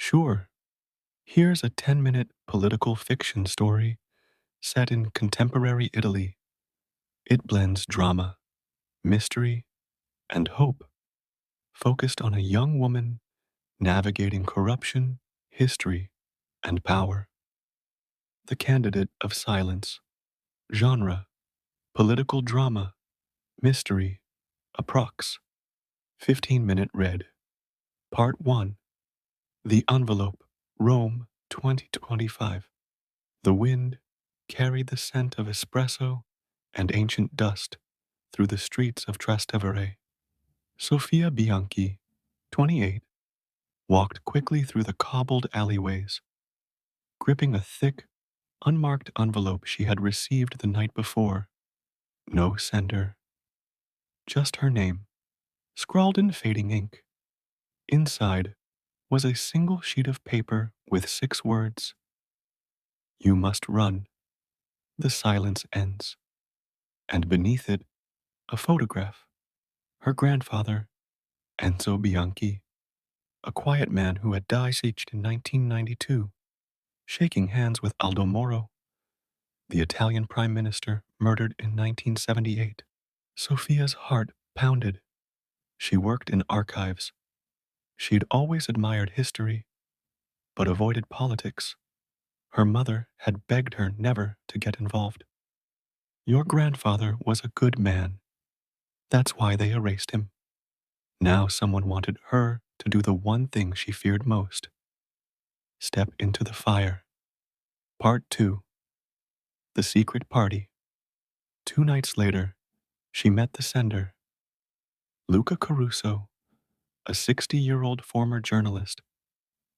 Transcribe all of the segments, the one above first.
Sure, here's a 10-minute political fiction story set in contemporary Italy. It blends drama, mystery, and hope, focused on a young woman navigating corruption, history, and power. The Candidate of Silence. Genre: political drama, mystery, approx. 15-minute read. Part 1. The Envelope, Rome, 2025. The wind carried the scent of espresso and ancient dust through the streets of Trastevere. Sofia Bianchi, 28, walked quickly through the cobbled alleyways, gripping a thick, unmarked envelope she had received the night before. No sender, just her name, scrawled in fading ink. Inside was a single sheet of paper with 6 words: "You must run. The silence ends." And beneath it, a photograph. Her grandfather, Enzo Bianchi, a quiet man who had died aged in 1992, shaking hands with Aldo Moro, the Italian prime minister murdered in 1978. Sophia's heart pounded. She worked in archives. She'd always admired history, but avoided politics. Her mother had begged her never to get involved. Your grandfather was a good man. That's why they erased him. Now someone wanted her to do the one thing she feared most: step into the fire. Part 2. The Secret Party. 2 nights later, she met the sender, Luca Caruso, a 60-year-old former journalist,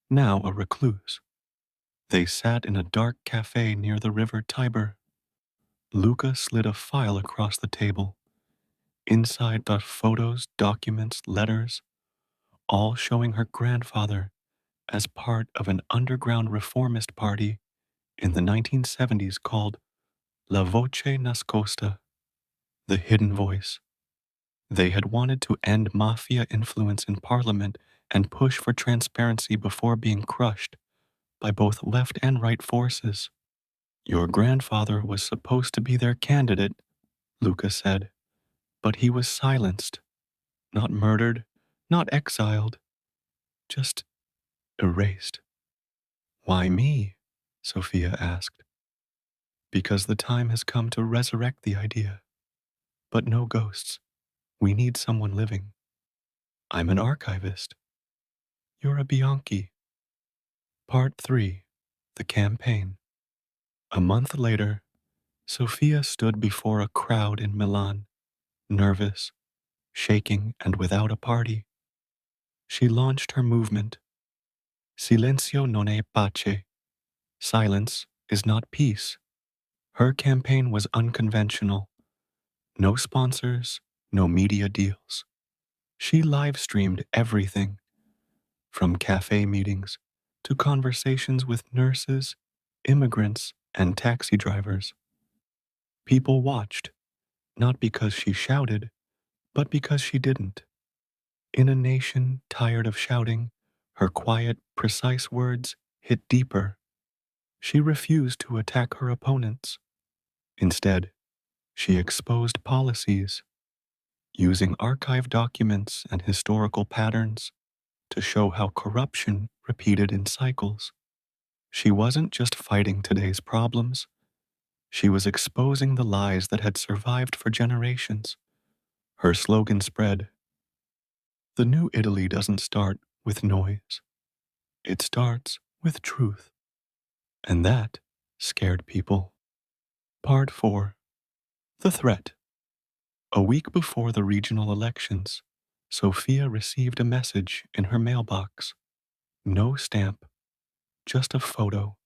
now a recluse. They sat in a dark cafe near the river Tiber. Luca slid a file across the table. Inside got photos, documents, letters, all showing her grandfather as part of an underground reformist party in the 1970s called La Voce Nascosta, the hidden voice. They had wanted to end mafia influence in parliament and push for transparency before being crushed by both left and right forces. Your grandfather was supposed to be their candidate, Luca said, but he was silenced, not murdered, not exiled, just erased. Why me? Sophia asked. Because the time has come to resurrect the idea. But no ghosts. We need someone living. I'm an archivist. You're a Bianchi. Part 3. The Campaign. A month later, Sophia stood before a crowd in Milan, nervous, shaking, and without a party. She launched her movement. Silenzio non è pace. Silence is not peace. Her campaign was unconventional. No sponsors, no media deals. She live-streamed everything, from cafe meetings to conversations with nurses, immigrants, and taxi drivers. People watched, not because she shouted, but because she didn't. In a nation tired of shouting, her quiet, precise words hit deeper. She refused to attack her opponents. Instead, she exposed policies, using archive documents and historical patterns to show how corruption repeated in cycles. She wasn't just fighting today's problems, she was exposing the lies that had survived for generations. Her slogan spread: "The new Italy doesn't start with noise. It starts with truth." And that scared people. Part 4. The Threat. A week before the regional elections, Sophia received a message in her mailbox. No stamp, just a photo.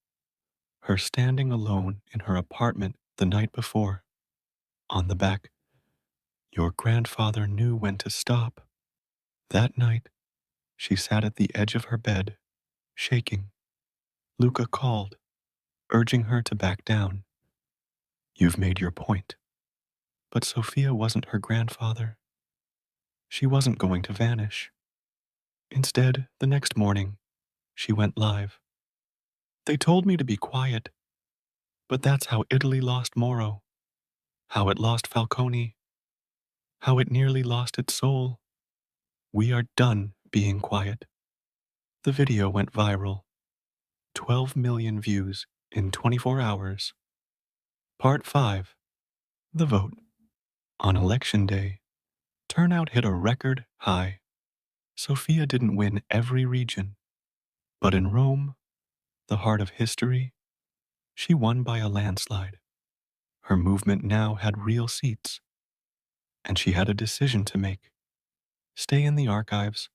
Her standing alone in her apartment the night before. On the back, "Your grandfather knew when to stop." That night, she sat at the edge of her bed, shaking. Luca called, urging her to back down. "You've made your point." But Sophia wasn't her grandfather. She wasn't going to vanish. Instead, the next morning, she went live. They told me to be quiet, but that's how Italy lost Moro, how it lost Falcone, how it nearly lost its soul. We are done being quiet. The video went viral. 12 million views in 24 hours. Part 5. The vote. On election day, turnout hit a record high. Sofia didn't win every region, but in Rome, the heart of history, she won by a landslide. Her movement now had real seats, and she had a decision to make: stay in the archives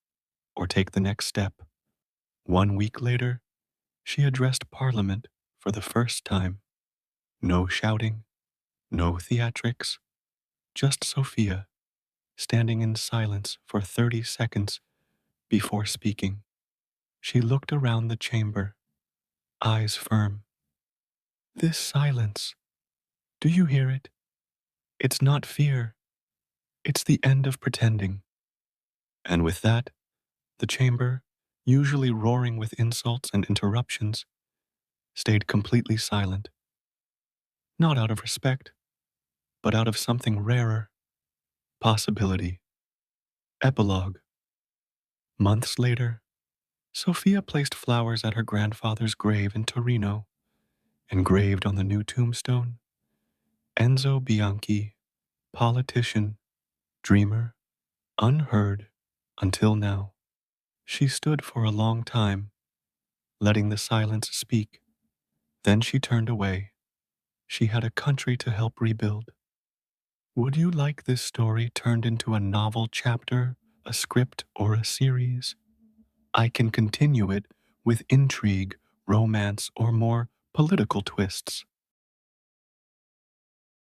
or take the next step. 1 week later, she addressed Parliament for the first time. No shouting, no theatrics, just Sophia, standing in silence for 30 seconds before speaking. She looked around the chamber, eyes firm. This silence, do you hear it? It's not fear, it's the end of pretending. And with that, the chamber, usually roaring with insults and interruptions, stayed completely silent. Not out of respect, but out of something rarer: possibility. Epilogue. Months later, Sophia placed flowers at her grandfather's grave in Torino. Engraved on the new tombstone: Enzo Bianchi, politician, dreamer, unheard until now. She stood for a long time, letting the silence speak. Then she turned away. She had a country to help rebuild. Would you like this story turned into a novel chapter, a script, or a series? I can continue it with intrigue, romance, or more political twists.